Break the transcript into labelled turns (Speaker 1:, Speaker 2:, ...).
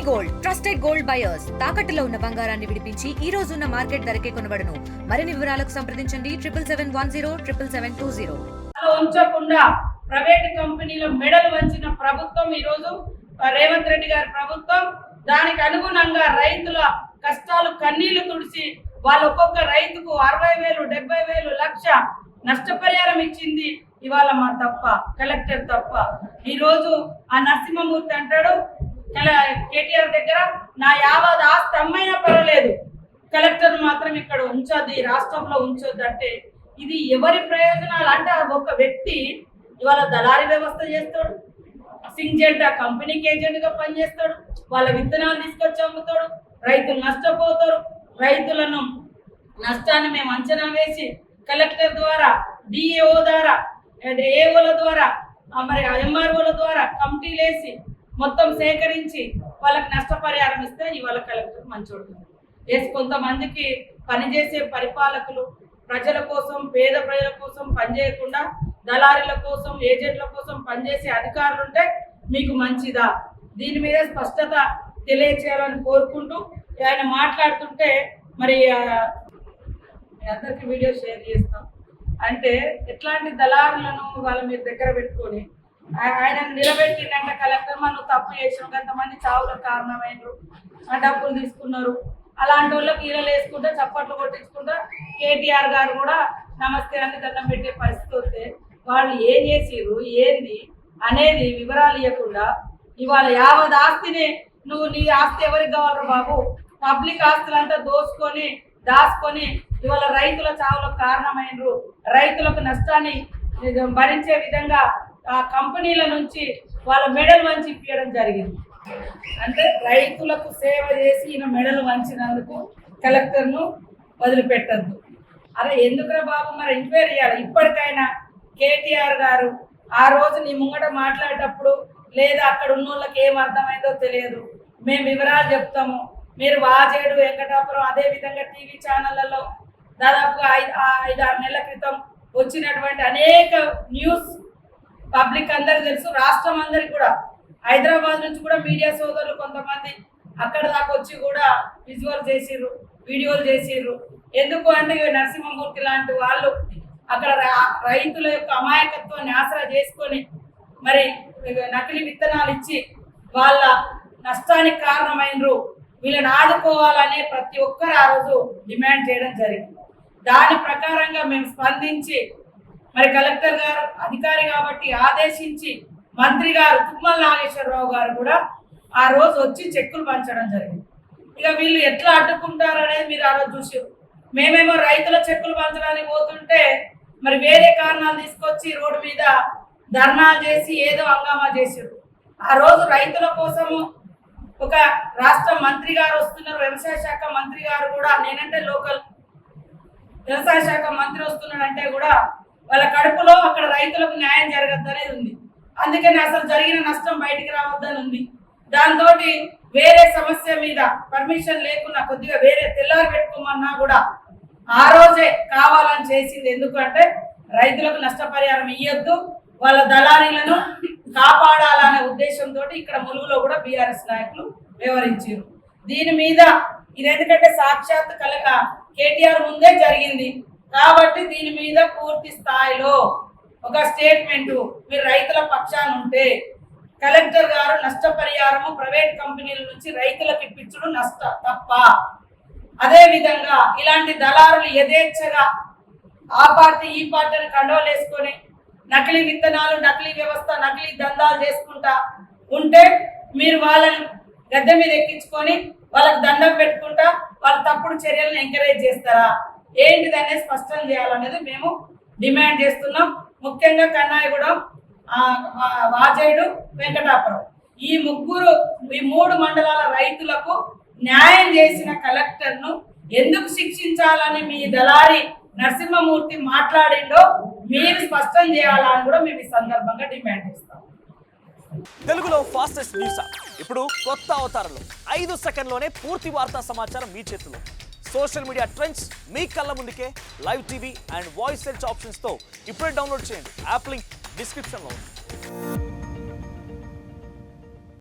Speaker 1: Gold trusted gold buyers తాకట్టులో ఉన్న బంగారాన్ని విడిపించి ఈ రోజు ఉన్న మార్కెట్ ధరకే కొనబడును. మరిన్ని వివరాలకు సంప్రదించండి 77107720.
Speaker 2: ఉంచకుండా ప్రైవేట్ కంపెనీల మెడలు వంచిన ప్రభుత్వం ఈ రోజు రేవంత్ రెడ్డి గారి ప్రభుత్వం. దానికి అనుగుణంగా రైతుల కష్టాలు కన్నీళ్లు తుడిచి వాళ్ళు ఒక్కొక్క రైతుకు 60,000, 70,000, లక్ష నష్టపరిహారం ఇచ్చింది. ఇవాళ మా తప్ప, కలెక్టర్ తప్ప. ఈ రోజు ఆ నరసింహమూర్తి అంటాడు కేటీఆర్ దగ్గర, నా యావత్ ఆస్తి అమ్మైనా పర్వాలేదు, కలెక్టర్ మాత్రం ఇక్కడ ఉంచొద్దు, ఈ రాష్ట్రంలో ఉంచొద్దు అంటే ఇది ఎవరి ప్రయోజనాలు? అంటే ఒక వ్యక్తి ఇవాళ దళారీ వ్యవస్థ చేస్తాడు, సింజెంటా కంపెనీకి ఏజెంట్గా పనిచేస్తాడు, వాళ్ళ విత్తనాలు తీసుకొచ్చి అమ్ముతాడు, రైతులు నష్టపోతారు. రైతులను నష్టాన్ని మేము అంచనా వేసి కలెక్టర్ ద్వారా, డిఏఓ ద్వారా, ఏఓల ద్వారా, మరి ఎంఆర్ఓల ద్వారా కమిటీలు వేసి మొత్తం సేకరించి వాళ్ళకి నష్టపరిహారం ఇస్తే ఇవాళ కలెక్టర్ మంచోడు. వేసి కొంతమందికి పనిచేసే పరిపాలకులు ప్రజల కోసం, పేద ప్రజల కోసం పనిచేయకుండా దళారీల కోసం, ఏజెంట్ల కోసం పనిచేసే అధికారులు ఉంటే మీకు మంచిదా? దీని మీద స్పష్టత తెలియచేయాలని కోరుకుంటూ ఆయన మాట్లాడుతుంటే మరి అందరికి వీడియో షేర్ చేస్తాం. అంటే ఎట్లాంటి దళారులను వాళ్ళ మీరు దగ్గర పెట్టుకొని ఆయన నిలబెట్టిందంటే కలెక్టర్ మనం తప్పు చేసినాం, కొంతమంది చావులకు కారణమైనరు, డబ్బులు తీసుకున్నారు, అలాంటి వాళ్ళకి ఈలలు వేసుకుంటే చప్పట్లు కొట్టించుకుంటా కేటీఆర్ గారు కూడా నమస్తే అని దండం పెట్టే పరిస్థితి వస్తే వాళ్ళు ఏం చేసిర్రు ఏంది అనేది వివరాలు ఇవ్వకుండా ఇవాళ యావత్ ఆస్తిని నువ్వు నీ ఆస్తి ఎవరికి కావాలరా బాబు? పబ్లిక్ ఆస్తులంతా దోసుకొని దాచుకొని ఇవాళ రైతుల చావులకు కారణమైనరు, రైతులకు నష్టాన్ని భరించే విధంగా ఆ కంపెనీల నుంచి వాళ్ళ మెడలు వంచి ఇప్పించడం జరిగింది. అంటే రైతులకు సేవ చేసి ఈయన మెడలు వంచినందుకు కలెక్టర్ను వదిలిపెట్టద్దు. అరే ఎందుకురా బాబు, మరి ఎంక్వైరీ చేయాలి. ఇప్పటికైనా కేటీఆర్ గారు ఆ రోజు నీ ముంగట మాట్లాడేటప్పుడు లేదా అక్కడ ఉన్న వాళ్ళకి ఏం అర్థమైందో తెలియదు, మేము వివరాలు చెప్తాము, మీరు వాజేడు, వెంకటాపురం, అదేవిధంగా టీవీ ఛానళ్లలో దాదాపుగా 5-6 నెలల క్రితం వచ్చినటువంటి అనేక న్యూస్ పబ్లిక్ అందరికి తెలుసు, రాష్ట్రం అందరికి కూడా. హైదరాబాద్ నుంచి కూడా మీడియా సోదరులు కొంతమంది అక్కడ దాకా వచ్చి కూడా విజువల్ చేసిర్రు, వీడియోలు చేసిర్రు. ఎందుకు అంటే నరసింహమూర్తి లాంటి వాళ్ళు అక్కడ రైతుల యొక్క అమాయకత్వాన్ని ఆసరా చేసుకొని మరి నకిలీ విత్తనాలు ఇచ్చి వాళ్ళ నష్టానికి కారణమైనరు, వీళ్ళని ఆదుకోవాలనే ప్రతి ఒక్కరు ఆ రోజు డిమాండ్ చేయడం జరిగింది. దాని ప్రకారంగా మేము స్పందించి మరి కలెక్టర్ గారు అధికారి కాబట్టి ఆదేశించి మంత్రి గారు తుమ్మల నాగేశ్వరరావు గారు కూడా ఆ రోజు వచ్చి చెక్కులు పంచడం జరిగింది. ఇక వీళ్ళు ఎట్లా అడ్డుకుంటారు అనేది మీరు ఆ రోజు చూసారు. మేమేమో రైతుల చెక్కులు పంచడానికి పోతుంటే మరి వేరే కారణాలు తీసుకొచ్చి రోడ్డు మీద ధర్నాలు చేసి ఏదో హంగామా చేసారు. ఆ రోజు రైతుల కోసము ఒక రాష్ట్ర మంత్రి గారు వస్తున్నారు, వ్యవసాయ శాఖ మంత్రి గారు కూడా, నేనంటే లోకల్ వ్యవసాయ శాఖ మంత్రి వస్తున్నాడంటే కూడా వాళ్ళ కడుపులో అక్కడ రైతులకు న్యాయం జరగద్దనేది ఉంది. అందుకని అసలు జరిగిన నష్టం బయటికి రావద్దని ఉంది. దాంతో వేరే సమస్య మీద పర్మిషన్ లేకుండా కొద్దిగా వేరే తెల్లారి పెట్టుకోమన్నా కూడా ఆ రోజే కావాలని చేసింది. ఎందుకంటే రైతులకు నష్టపరిహారం ఇవ్వద్దు, వాళ్ళ దళారీలను కాపాడాలనే ఉద్దేశంతో ఇక్కడ ములుగులో కూడా బీఆర్ఎస్ నాయకులు వివరించారు. దీని మీద ఇది ఎందుకంటే సాక్షాత్ కేటీఆర్ ముందే జరిగింది కాబట్టి దీని మీద పూర్తి స్థాయిలో ఒక స్టేట్మెంట్ మీరు రైతుల పక్షాన ఉంటే కలెక్టర్ గారు నష్టపరిహారము ప్రైవేట్ కంపెనీల నుంచి రైతులకు ఇప్పించడం తప్ప. అదే విధంగా ఇలాంటి దళారులు యథేచ్ఛగా ఆ పార్టీ ఈ పార్టీని కండోలు వేసుకొని నకిలీ విత్తనాలు, నకిలీ వ్యవస్థ, నకిలీ దందాలు చేసుకుంటా ఉంటే మీరు వాళ్ళని గద్దె మీద ఎక్కించుకొని వాళ్ళకి దండం పెట్టుకుంటా వాళ్ళ తప్పుడు చర్యలను ఎంకరేజ్ చేస్తారా ఏంటిది అనేది స్పష్టం చేయాలనేది మేము డిమాండ్ చేస్తున్నాం. ముఖ్యంగా కన్నాయగూడెం, వాజేడు, వెంకటాపురం ఈ 3 మండలాల రైతులకు న్యాయం చేసిన కలెక్టర్ను ఎందుకు శిక్షించాలని మీ దళారి నరసింహమూర్తి మాట్లాడిండో మీరు స్పష్టం చేయాలని కూడా మేము ఈ సందర్భంగా డిమాండ్ చేస్తాం.
Speaker 3: తెలుగులో ఫాస్టెస్ట్ న్యూస్ ఇప్పుడు కొత్త అవతారంలో 5 సెకండ్లోనే పూర్తి వార్తా సమాచారం మీ చేతిలో. సోషల్ మీడియా ట్రెండ్స్ మీ కళ్ళ ముందుకే live TV and voice search ఆప్షన్స్తో ఇప్పుడే డౌన్లోడ్ చేయండి. యాప్ లింక్ డిస్క్రిప్షన్లో ఉంది.